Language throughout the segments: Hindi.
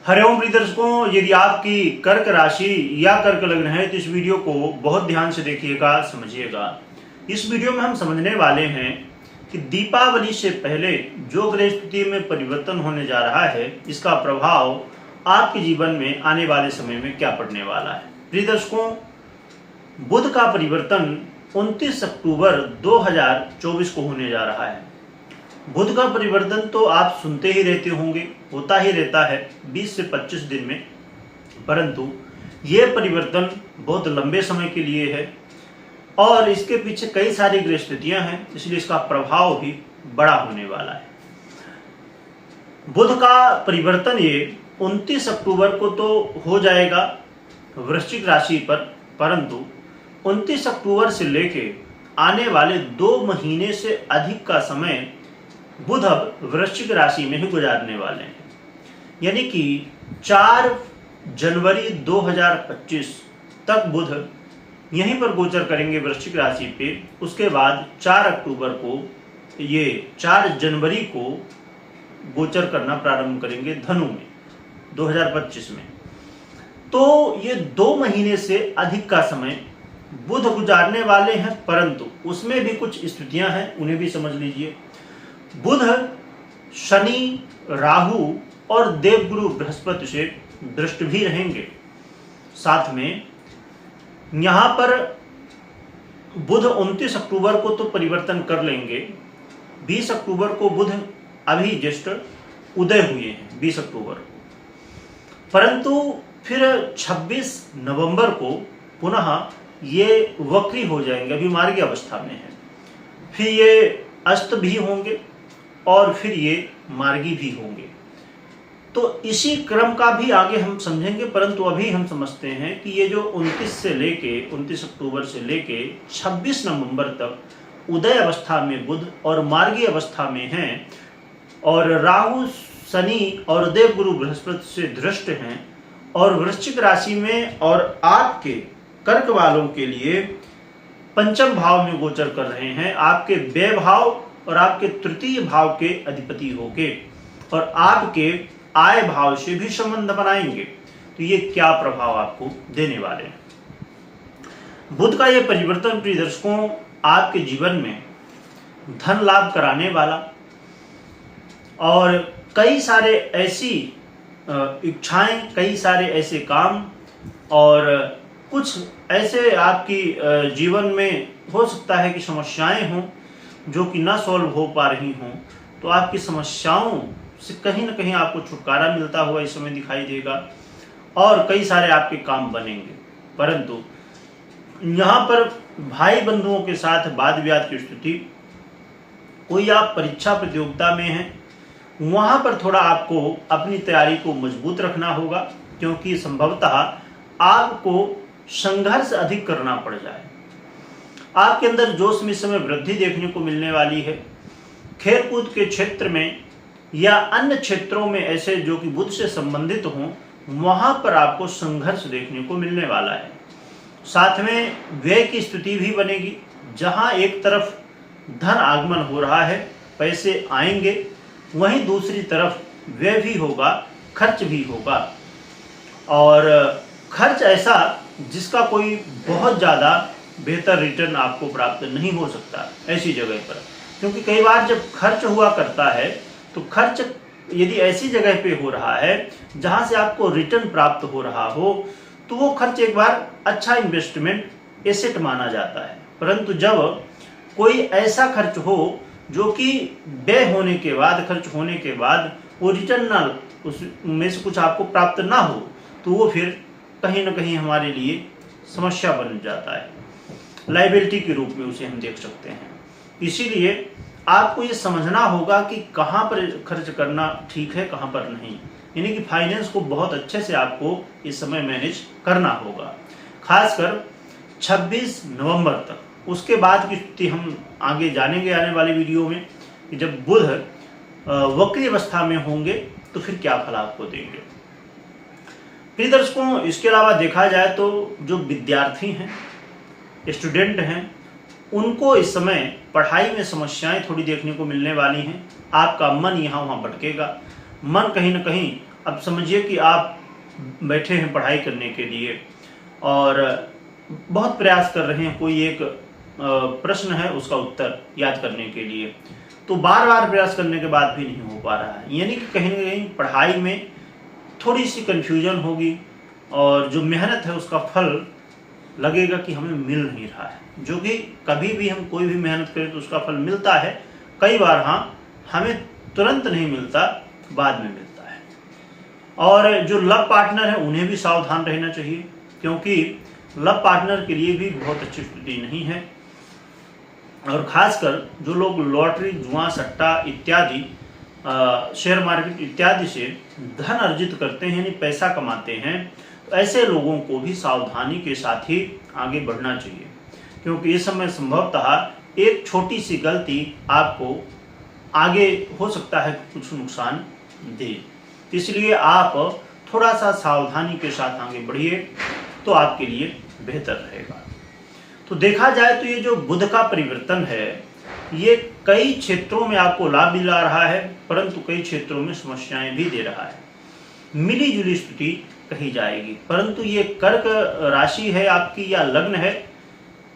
हरिओम प्रिय दर्शकों, यदि आपकी कर्क राशि या कर्क लग्न है तो इस वीडियो को बहुत ध्यान से देखिएगा, समझिएगा। इस वीडियो में हम समझने वाले हैं कि दीपावली से पहले जो ग्रह स्थिति में परिवर्तन होने जा रहा है, इसका प्रभाव आपके जीवन में आने वाले समय में क्या पड़ने वाला है। प्रिय दर्शकों, बुध का परिवर्तन 29 अक्टूबर 2024 को होने जा रहा है। बुध का परिवर्तन तो आप सुनते ही रहते होंगे, होता ही रहता है 20 से 25 दिन में, परंतु ये परिवर्तन बहुत लंबे समय के लिए है और इसके पीछे कई सारी ग्रह स्थितियां हैं, इसलिए इसका प्रभाव भी बड़ा होने वाला है। बुध का परिवर्तन ये 29 अक्टूबर को तो हो जाएगा वृश्चिक राशि पर, परंतु 29 अक्टूबर से लेके आने वाले 2 महीने से अधिक का समय बुध अब वृश्चिक राशि में ही गुजारने वाले हैं। यानी कि 4 जनवरी 2025 तक बुध यहीं पर गोचर करेंगे वृश्चिक राशि पे। उसके बाद 4 अक्टूबर को, ये 4 जनवरी को गोचर करना प्रारंभ करेंगे धनु में 2025 में। तो ये 2 महीने से अधिक का समय बुध गुजारने वाले हैं, परंतु उसमें भी कुछ स्थितियां हैं, उन्हें भी समझ लीजिए। बुध शनि, राहु और देवगुरु बृहस्पति से दृष्ट भी रहेंगे। साथ में यहां पर बुध 29 अक्टूबर को तो परिवर्तन कर लेंगे। 20 अक्टूबर को बुध अभी जस्ट उदय हुए हैं 20 अक्टूबर, परंतु फिर 26 नवंबर को पुनः ये वक्री हो जाएंगे, अभी मार्गी अवस्था में है। फिर ये अस्त भी होंगे और फिर ये मार्गी भी होंगे। तो इसी क्रम का भी आगे हम समझेंगे, परंतु अभी हम समझते हैं कि ये जो 29 अक्टूबर से लेके 26 नवंबर तक उदय अवस्था में बुध और मार्गी अवस्था में हैं और राहु, शनि और देवगुरु बृहस्पति से दृष्ट हैं और वृश्चिक राशि में और आपके कर्क वालों के लिए पंचम भाव में गोचर कर रहे हैं। आपके व्यय भाव और आपके तृतीय भाव के अधिपति होके और आपके आय भाव से भी संबंध बनाएंगे। तो ये क्या प्रभाव आपको देने वाले हैं। बुध का ये परिवर्तन प्रिय दर्शकों आपके जीवन में धन लाभ कराने वाला और कई सारे ऐसी इच्छाएं, कई सारे ऐसे काम और कुछ ऐसे आपकी जीवन में हो सकता है कि समस्याएं हों जो कि ना सॉल्व हो पा रही हों, तो आपकी समस्याओं से कहीं ना कहीं आपको छुटकारा मिलता हुआ इस समय दिखाई देगा और कई सारे आपके काम बनेंगे। परंतु यहाँ पर भाई बंधुओं के साथ वाद विवाद की स्थिति, कोई आप परीक्षा प्रतियोगिता में हैं, वहाँ पर थोड़ा आपको अपनी तैयारी को मजबूत रखना होगा, क्योंकि संभवतः आपको संघर्ष अधिक करना पड़ जाए। आपके अंदर जोश में इस समय वृद्धि देखने को मिलने वाली है। खेल कूद के क्षेत्र में या अन्य क्षेत्रों में ऐसे जो कि बुध से संबंधित हों, वहां पर आपको संघर्ष देखने को मिलने वाला है। साथ में व्यय की स्थिति भी बनेगी, जहां एक तरफ धन आगमन हो रहा है, पैसे आएंगे, वहीं दूसरी तरफ व्यय भी होगा, खर्च भी होगा और खर्च ऐसा जिसका कोई बहुत ज़्यादा बेहतर रिटर्न आपको प्राप्त नहीं हो सकता ऐसी जगह पर। क्योंकि कई बार जब खर्च हुआ करता है तो खर्च यदि ऐसी जगह पे हो रहा है जहां से आपको रिटर्न प्राप्त हो रहा हो, तो वो खर्च एक बार अच्छा इन्वेस्टमेंट एसेट माना जाता है। परंतु जब कोई ऐसा खर्च हो जो कि व्यय होने के बाद, खर्च होने के बाद वो रिटर्न ना, उसमें से कुछ आपको प्राप्त ना हो, तो वो फिर कहीं ना कहीं हमारे लिए समस्या बन जाता है। लायबिलिटी के रूप में उसे हम देख सकते हैं। इसीलिए आपको ये समझना होगा कि कहाँ पर खर्च करना ठीक है, कहाँ पर नहीं। यानी कि फाइनेंस को बहुत अच्छे से आपको इस समय मैनेज करना होगा, खासकर 26 नवंबर तक। उसके बाद की स्थिति हम आगे जानेंगे आने वाले वीडियो में कि जब बुध वक्री अवस्था में होंगे तो फिर क्या फल आपको देंगे। प्रिय दर्शकों, इसके अलावा देखा जाए तो जो विद्यार्थी हैं, स्टूडेंट हैं, उनको इस समय पढ़ाई में समस्याएं थोड़ी देखने को मिलने वाली हैं। आपका मन यहाँ वहाँ भटकेगा, मन कहीं ना कहीं अब समझिए कि आप बैठे हैं पढ़ाई करने के लिए और बहुत प्रयास कर रहे हैं, कोई एक प्रश्न है उसका उत्तर याद करने के लिए, तो बार बार प्रयास करने के बाद भी नहीं हो पा रहा है, यानी कि कहीं ना कहीं पढ़ाई में थोड़ी सी कन्फ्यूजन होगी और जो मेहनत है उसका फल लगेगा कि हमें मिल नहीं रहा है। जो कि कभी भी हम कोई भी मेहनत करें तो उसका फल मिलता है, कई बार हाँ हमें तुरंत नहीं मिलता, बाद में मिलता है। और जो लव पार्टनर है उन्हें भी सावधान रहना चाहिए, क्योंकि लव पार्टनर के लिए भी बहुत अच्छी स्थिति नहीं है। और खासकर जो लोग लॉटरी, जुआ, सट्टा इत्यादि, शेयर मार्केट इत्यादि से धन अर्जित करते हैं, यानी पैसा कमाते हैं, तो ऐसे लोगों को भी सावधानी के साथ ही आगे बढ़ना चाहिए, क्योंकि इस समय संभवतः एक छोटी सी गलती आपको आगे हो सकता है कुछ नुकसान दे। इसलिए आप थोड़ा सा सावधानी के साथ आगे बढ़िए तो आपके लिए बेहतर रहेगा। तो देखा जाए तो ये जो बुध का परिवर्तन है ये कई क्षेत्रों में आपको लाभ दिला रहा है, परंतु कई क्षेत्रों में समस्याएं भी दे रहा है। मिली जुली स्थिति कही जाएगी, परंतु ये कर्क राशि है आपकी या लग्न है,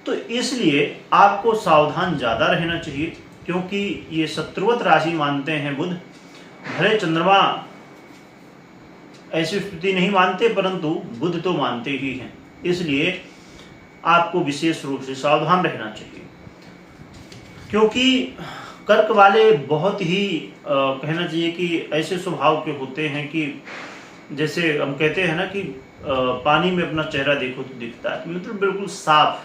तो इसलिए आपको सावधान ज़्यादा रहना चाहिए, क्योंकि ये शत्रुवत राशि मानते हैं बुध। भले चंद्रमा ऐसी स्थिति नहीं मानते, परंतु बुध तो मानते ही हैं, इसलिए आपको विशेष रूप से सावधान रहना चाहिए। क्योंकि कर्क वाले बहुत ही कहना चाहिए कि ऐसे स्वभाव के होते हैं कि जैसे हम कहते हैं ना कि पानी में अपना चेहरा देखो तो दिखता है, मतलब बिल्कुल साफ।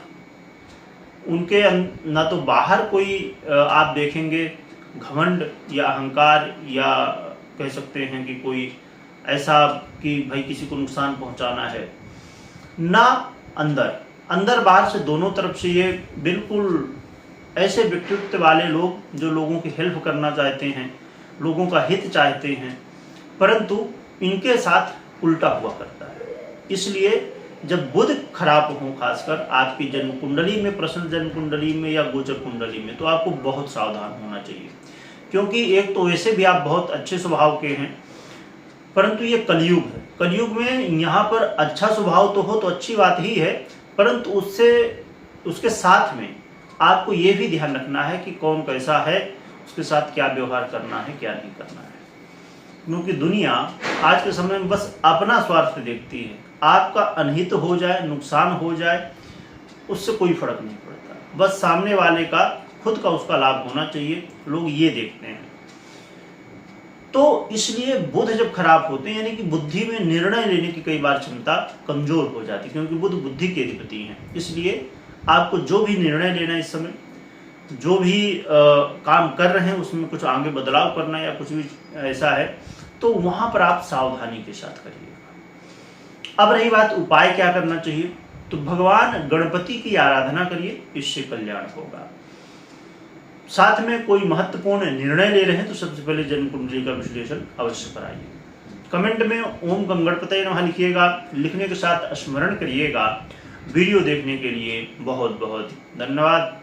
उनके ना तो बाहर कोई आप देखेंगे घमंड या अहंकार या कह सकते हैं कि कोई ऐसा कि भाई किसी को नुकसान पहुंचाना है, ना अंदर बाहर से दोनों तरफ से ये बिल्कुल ऐसे व्यक्तित्व वाले लोग जो लोगों की हेल्प करना चाहते हैं, लोगों का हित चाहते हैं, परंतु इनके साथ उल्टा हुआ करता है। इसलिए जब बुध खराब हो, खासकर आपकी जन्म कुंडली में, पर्सनल जन्म कुंडली में या गोचर कुंडली में, तो आपको बहुत सावधान होना चाहिए। क्योंकि एक तो वैसे भी आप बहुत अच्छे स्वभाव के हैं, परंतु ये कलयुग है। कलयुग में यहाँ पर अच्छा स्वभाव तो हो तो अच्छी बात ही है, परंतु उसके साथ में आपको ये भी ध्यान रखना है कि कौन कैसा है, उसके साथ क्या व्यवहार करना है, क्या नहीं करना है। क्योंकि दुनिया आज के समय में बस अपना स्वार्थ देखती है। आपका अनहित हो जाए, नुकसान हो जाए, उससे कोई फर्क नहीं पड़ता, बस सामने वाले का खुद का उसका लाभ होना चाहिए, लोग ये देखते हैं। तो इसलिए बुध जब खराब होते हैं, यानी कि बुद्धि में निर्णय लेने की कई बार क्षमता कमजोर हो जाती है, क्योंकि बुध बुद्धि के अधिपति हैं। इसलिए आपको जो भी निर्णय लेना है इस समय, जो भी काम कर रहे हैं उसमें कुछ आगे बदलाव करना या कुछ भी ऐसा है, तो वहां पर आप सावधानी के साथ करिएगा। अब रही बात उपाय क्या करना चाहिए, तो भगवान गणपति की आराधना करिए, इससे कल्याण होगा। साथ में कोई महत्वपूर्ण निर्णय ले रहे हैं तो सबसे पहले जन्म कुंडली का विश्लेषण अवश्य कराइए। कमेंट में ओम गंगणपतये नमः लिखिएगा, लिखने के साथ स्मरण करिएगा। वीडियो देखने के लिए बहुत बहुत धन्यवाद।